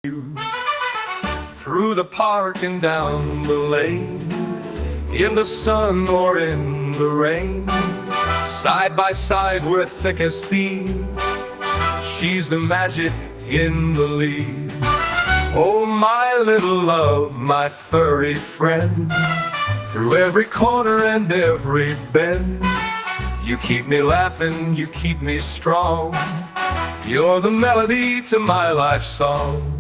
Through the park and down the lane, in the sun or in the rain, side by side we're thick as thieves. She's the magic in the lead. Oh, my little love, my furry friend, through every corner and every bend, you keep me laughing, you keep me strong. You're the melody to my life song.